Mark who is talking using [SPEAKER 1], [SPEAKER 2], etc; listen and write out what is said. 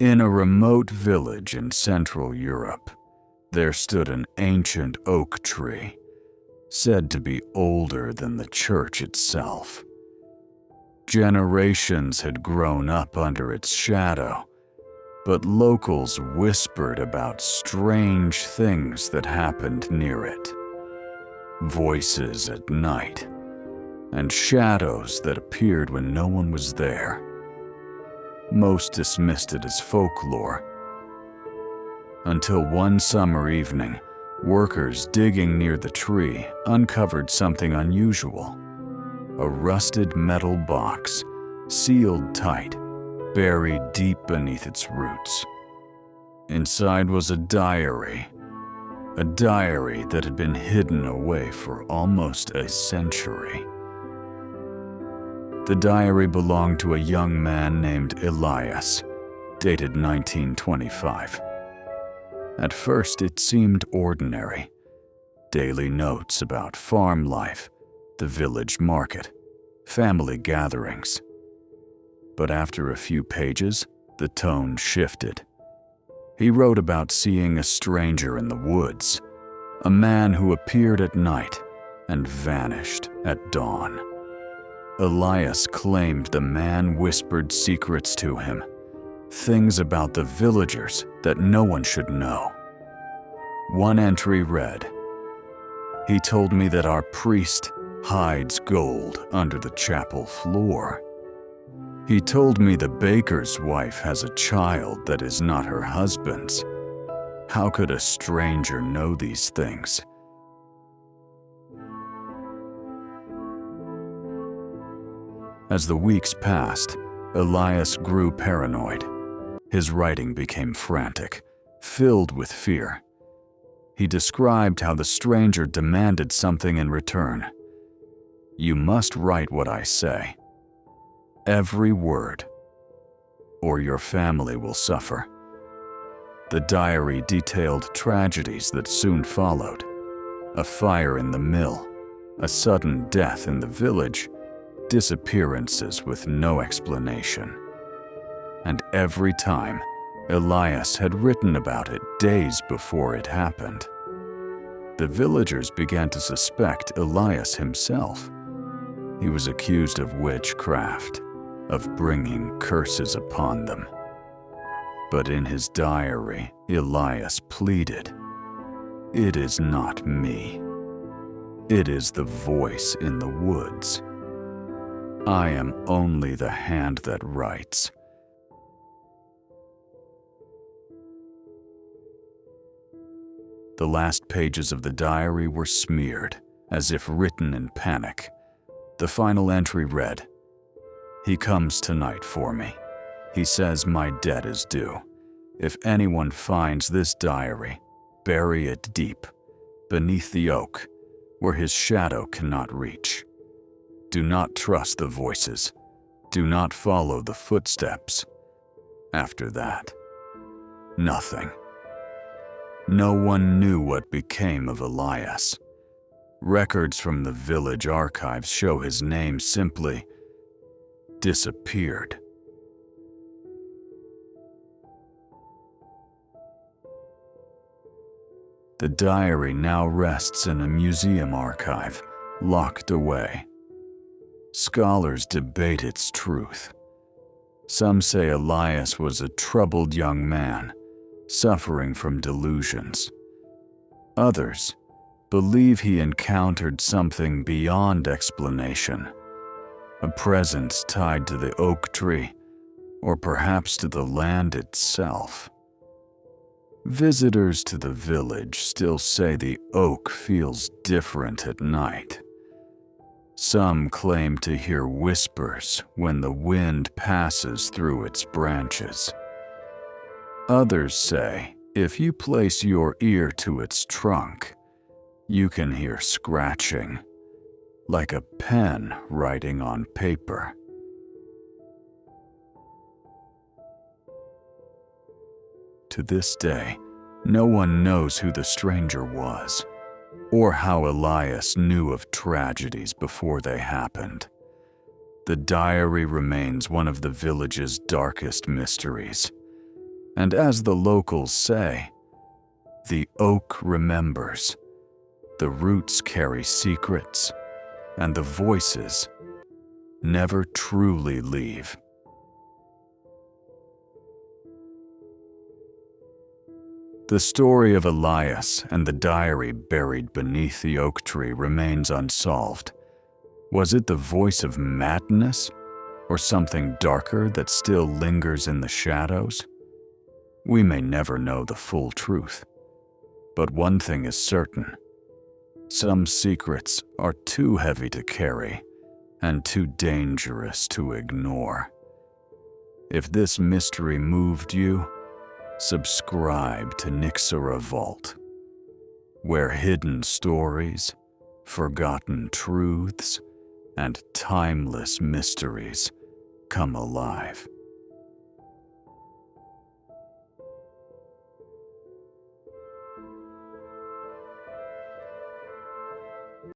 [SPEAKER 1] In a remote village in Central Europe, there stood an ancient oak tree, said to be older than the church itself. Generations had grown up under its shadow, but locals whispered about strange things that happened near it. Voices at night, and shadows that appeared when no one was there. Most dismissed it as folklore. Until one summer evening, workers digging near the tree uncovered something unusual. A rusted metal box, sealed tight, buried deep beneath its roots. Inside was a diary that had been hidden away for almost a century. The diary belonged to a young man named Elias, dated 1925. At first, it seemed ordinary. Daily notes about farm life, the village market, family gatherings. But after a few pages, the tone shifted. He wrote about seeing a stranger in the woods, a man who appeared at night and vanished at dawn. Elias claimed the man whispered secrets to him, things about the villagers that no one should know. One entry read, "He told me that our priest hides gold under the chapel floor. He told me the baker's wife has a child that is not her husband's. How could a stranger know these things?" As the weeks passed, Elias grew paranoid. His writing became frantic, filled with fear. He described how the stranger demanded something in return. "You must write what I say. Every word, or your family will suffer." The diary detailed tragedies that soon followed. A fire in the mill, a sudden death in the village, disappearances with no explanation. And every time, Elias had written about it days before it happened. The villagers began to suspect Elias himself. He was accused of witchcraft, of bringing curses upon them. But in his diary, Elias pleaded, "It is not me. It is the voice in the woods. I am only the hand that writes." The last pages of the diary were smeared, as if written in panic. The final entry read, "He comes tonight for me. He says my debt is due. If anyone finds this diary, bury it deep, beneath the oak, where his shadow cannot reach. Do not trust the voices. Do not follow the footsteps." After that, nothing. No one knew what became of Elias. Records from the village archives show his name simply disappeared. The diary now rests in a museum archive, locked away. Scholars debate its truth. Some say Elias was a troubled young man, suffering from delusions. Others believe he encountered something beyond explanation, a presence tied to the oak tree, or perhaps to the land itself. Visitors to the village still say the oak feels different at night. Some claim to hear whispers when the wind passes through its branches. Others say if you place your ear to its trunk, you can hear scratching, like a pen writing on paper. To this day, no one knows who the stranger was, or how Elias knew of tragedies before they happened. The diary remains one of the village's darkest mysteries, And as the locals say, the oak remembers, the roots carry secrets, and the voices never truly leave. The story of Elias and the diary buried beneath the oak tree remains unsolved. Was it the voice of madness, or something darker that still lingers in the shadows? We may never know the full truth, but one thing is certain. Some secrets are too heavy to carry and too dangerous to ignore. If this mystery moved you, subscribe to Nyxera Vault, where hidden stories, forgotten truths, and timeless mysteries come alive.